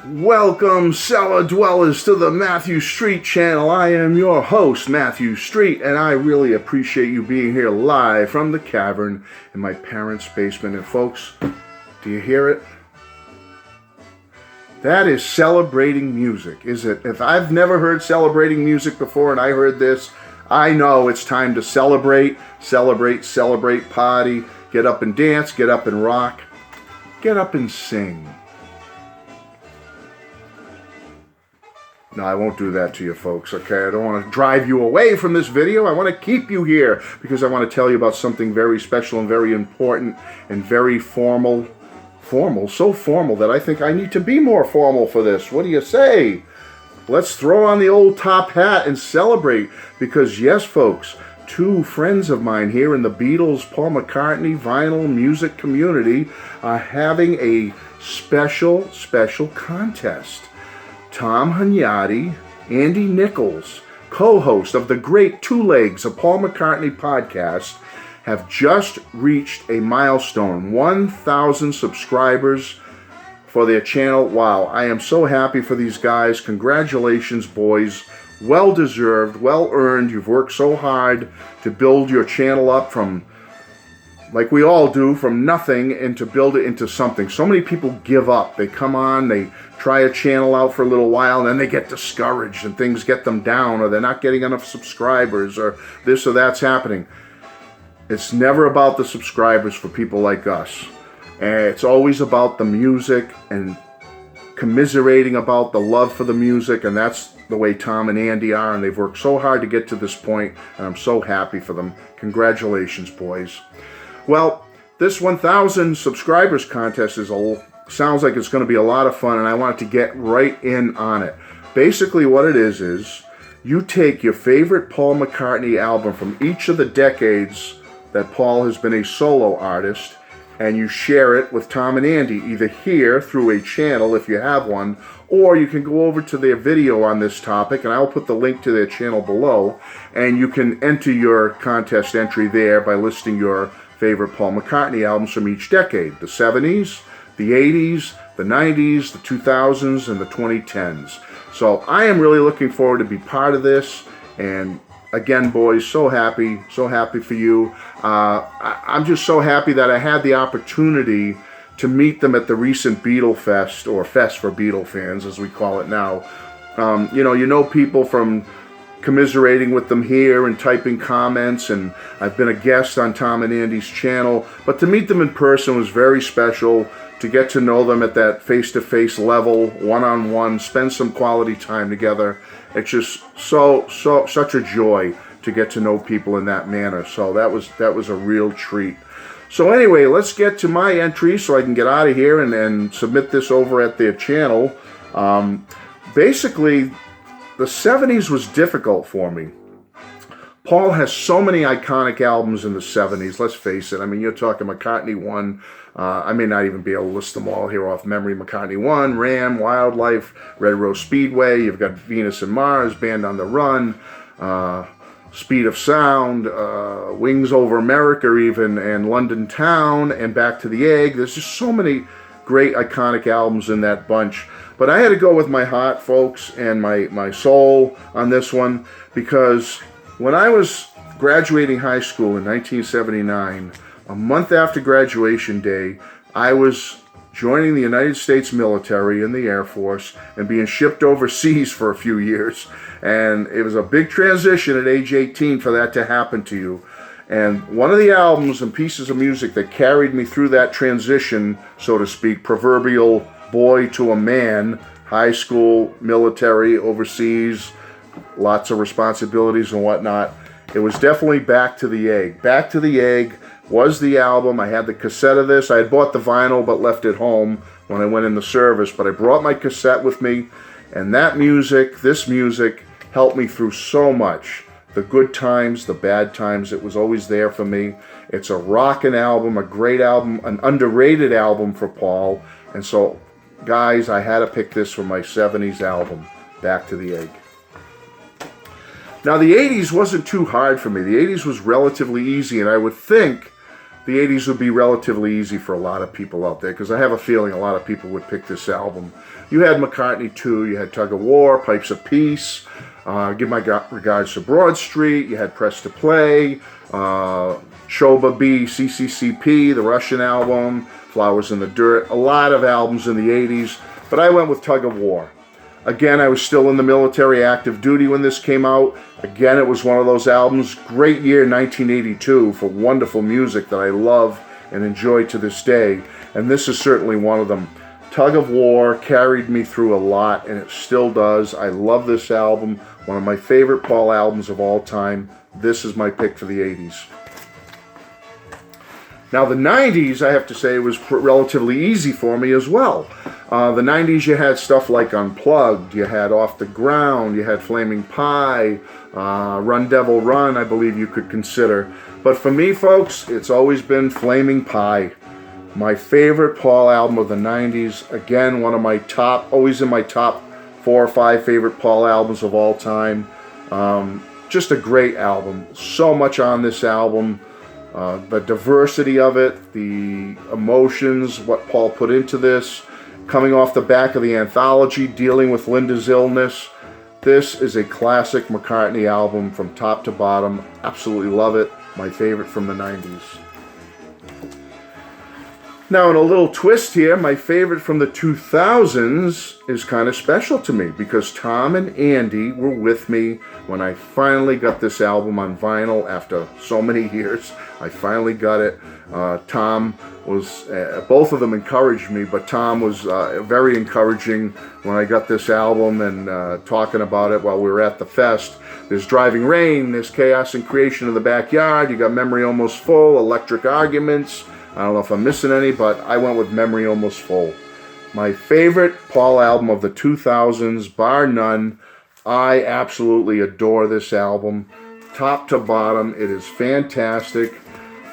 Welcome, cellar dwellers, to the Matthew Street channel. I am your host, Matthew Street, and I really appreciate you being here live from the cavern in my parents' basement. And folks, do you hear it? That is celebrating music, is it? If I've never heard celebrating music before and I heard this, I know it's time to celebrate, party, get up and dance, get up and rock, get up and sing. No, I won't do that to you folks, okay? I don't want to drive you away from this video. I want to keep you here because I want to tell you about something very special and very important and very formal. So formal that I think I need to be more formal for this. What do you say? Let's throw on the old top hat and celebrate because, yes, folks, two friends of mine here in the Beatles, Paul McCartney vinyl music community are having a special contest. Tom Hunyadi, Andy Nichols, co-host of the great Two Legs, a Paul McCartney Podcast, have just reached a milestone, 1,000 subscribers for their channel. Wow, I am so happy for these guys. Congratulations, boys. Well deserved, well earned. You've worked so hard to build your channel up from, like we all do, from nothing and to build it into something. So many people give up. They come on, they try a channel out for a little while, and then they get discouraged and things get them down, or they're not getting enough subscribers, or this or that's happening. It's never about the subscribers for people like us. And it's always about the music and commiserating about the love for the music, and that's the way Tom and Andy are, and they've worked so hard to get to this point, and I'm so happy for them. Congratulations, boys. Well, this 1,000 subscribers contest sounds like it's going to be a lot of fun, and I wanted to get right in on it. Basically what it is you take your favorite Paul McCartney album from each of the decades that Paul has been a solo artist, and you share it with Tom and Andy, either here through a channel if you have one, or you can go over to their video on this topic, and I'll put the link to their channel below, and you can enter your contest entry there by listing your favorite Paul McCartney albums from each decade, the 70s, the 80s, the 90s, the 2000s, and the 2010s. So I am really looking forward to be part of this, and again, boys, so happy for you. I'm just so happy that I had the opportunity to meet them at the recent Beatle Fest, or Fest for Beatle fans, as we call it now. You know people from commiserating with them here and typing comments, and I've been a guest on Tom and Andy's channel, but to meet them in person was very special, to get to know them at that face-to-face level, one-on-one, spend some quality time together. It's just such a joy to get to know people in that manner. So that was a real treat. So anyway, let's get to my entry so I can get out of here and submit this over at their channel. Basically, the 70s was difficult for me. Paul has so many iconic albums in the 70s, let's face it. I mean, you're talking McCartney 1. I may not even be able to list them all here off memory. McCartney 1, Ram, Wildlife, Red Rose Speedway. You've got Venus and Mars, Band on the Run, Speed of Sound, Wings Over America even, and London Town, and Back to the Egg. There's just so many great iconic albums in that bunch. But I had to go with my heart, folks, and my soul on this one, because when I was graduating high school in 1979, a month after graduation day, I was joining the United States military in the Air Force and being shipped overseas for a few years. And it was a big transition at age 18 for that to happen to you. And one of the albums and pieces of music that carried me through that transition, so to speak, proverbial boy to a man, high school, military, overseas, lots of responsibilities and whatnot, it was definitely Back to the Egg. Back to the Egg was the album. I had the cassette of this. I had bought the vinyl but left it home when I went in the service, but I brought my cassette with me, and this music helped me through so much. The good times, the bad times, it was always there for me. It's a rockin' album, a great album, an underrated album for Paul, and so, guys, I had to pick this for my 70s album, Back to the Egg. Now, the 80s wasn't too hard for me. The 80s was relatively easy, and I would think the 80s would be relatively easy for a lot of people out there, because I have a feeling a lot of people would pick this album. You had McCartney 2, you had Tug of War, Pipes of Peace, Give My Regards to Broad Street, you had Press to Play, Shoba B, CCCP, the Russian album, Flowers in the Dirt, a lot of albums in the 80s, but I went with Tug of War. Again, I was still in the military, active duty when this came out. Again, it was one of those albums. Great year, 1982, for wonderful music that I love and enjoy to this day. And this is certainly one of them. Tug of War carried me through a lot, and it still does. I love this album. One of my favorite Paul albums of all time. This is my pick for the 80s. Now, the 90s, I have to say, was relatively easy for me as well. The 90s, you had stuff like Unplugged, you had Off the Ground, you had Flaming Pie, Run Devil Run, I believe you could consider. But for me, folks, it's always been Flaming Pie. My favorite Paul album of the 90s. Again, one of my top, always in my top 4 or 5 favorite Paul albums of all time. Just a great album. So much on this album. The diversity of it, the emotions, what Paul put into this, coming off the back of the anthology, dealing with Linda's illness. This is a classic McCartney album from top to bottom. Absolutely love it. My favorite from the 90s. Now, in a little twist here, my favorite from the 2000s is kind of special to me, because Tom and Andy were with me when I finally got this album on vinyl after so many years. I finally got it. Tom was, both of them encouraged me, but Tom was very encouraging when I got this album, and talking about it while we were at the fest. There's Driving Rain, there's Chaos and Creation in the Backyard, you got Memory Almost Full, Electric Arguments. I don't know if I'm missing any, but I went with Memory Almost Full. My favorite Paul album of the 2000s, bar none. I absolutely adore this album. Top to bottom, it is fantastic.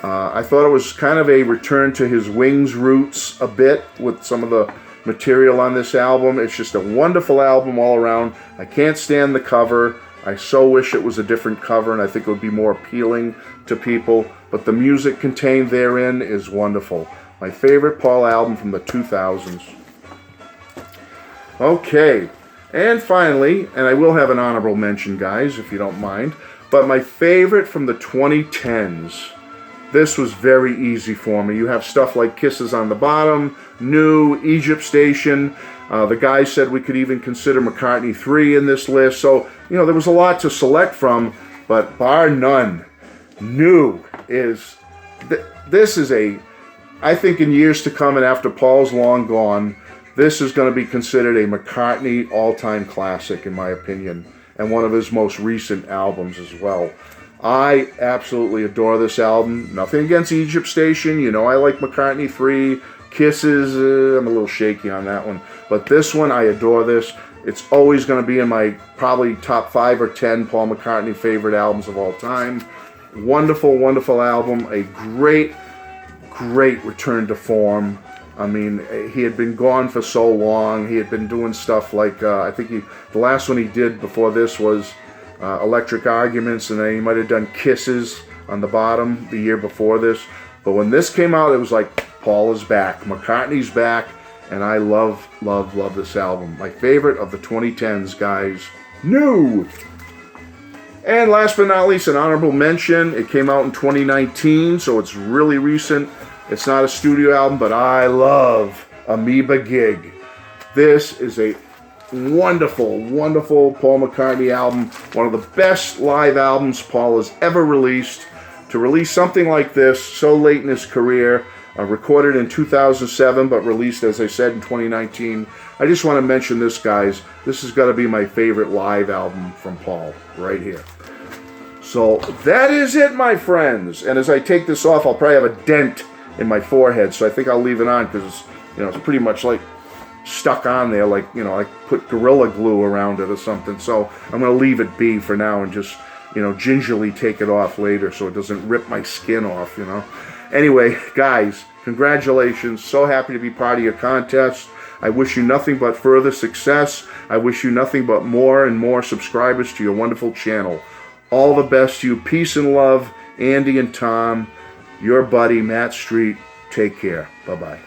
I thought it was kind of a return to his Wings roots a bit with some of the material on this album. It's just a wonderful album all around. I can't stand the cover. I so wish it was a different cover, and I think it would be more appealing to people. But the music contained therein is wonderful. My favorite Paul album from the 2000s. Okay, and finally, and I will have an honorable mention, guys, if you don't mind, but my favorite from the 2010s. This was very easy for me. You have stuff like Kisses on the Bottom, New, Egypt Station. The guy said we could even consider McCartney 3 in this list. So, you know, there was a lot to select from, but bar none, New is, this is a, I think in years to come and after Paul's long gone, this is going to be considered a McCartney all-time classic, in my opinion, and one of his most recent albums as well. I absolutely adore this album. Nothing against Egypt Station. You know I like McCartney 3. Kisses, I'm a little shaky on that one. But this one, I adore this. It's always going to be in my probably top 5 or 10 Paul McCartney favorite albums of all time. Wonderful, wonderful album. A great, great return to form. I mean, he had been gone for so long. He had been doing stuff like, I think the last one he did before this was Electric Arguments, and then he might have done Kisses on the bottom the year before this. But when this came out, it was like, Paul is back, McCartney's back, and I love, love, love this album. My favorite of the 2010s, guys. New! And last but not least, an honorable mention. It came out in 2019, so it's really recent. It's not a studio album, but I love Amoeba Gig. This is a wonderful, wonderful Paul McCartney album. One of the best live albums Paul has ever released. To release something like this so late in his career, recorded in 2007, but released, as I said, in 2019. I just want to mention this, guys. This has got to be my favorite live album from Paul, right here. So that is it, my friends. And as I take this off, I'll probably have a dent in my forehead, so I think I'll leave it on because it's pretty much like stuck on there, like I put Gorilla Glue around it or something. So I'm going to leave it be for now and just gingerly take it off later so it doesn't rip my skin off. Anyway, guys, congratulations. So happy to be part of your contest. I wish you nothing but further success. I wish you nothing but more and more subscribers to your wonderful channel. All the best to you. Peace and love, Andy and Tom. Your buddy, Matt Street. Take care. Bye-bye.